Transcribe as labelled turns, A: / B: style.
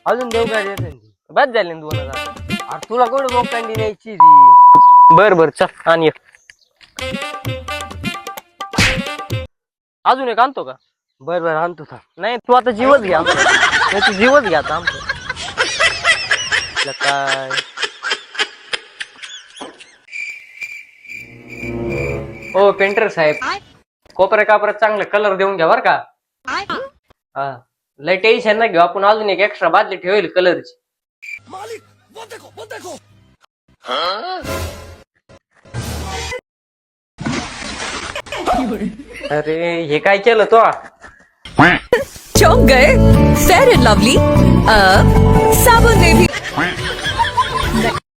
A: अजून देऊ काय देत नाही.
B: बस झाले ना 2000.
A: अरे तुला कोण बोकांडी द्यायची ती.
B: बर बर चल आणि एक. अजून एक आणतो का?
A: बर बर आणतो था.
B: नाही तू आता जीवच घ्या आमचा. नाही तू जीवच घ्या आता आमचं. आपलं काय हो पेंटर साहेब, कोपऱ्या कापऱ्यात चांगलं कलर देऊन घ्या बर का. हा लय टेन्शन नाही घेऊ, आपण अजून एक एक्स्ट्रा बादली ठेवेल कलरची. अरे हे काय केलं तो?
C: चौंक गए फेयर एंड लवली अब साबुन ने भी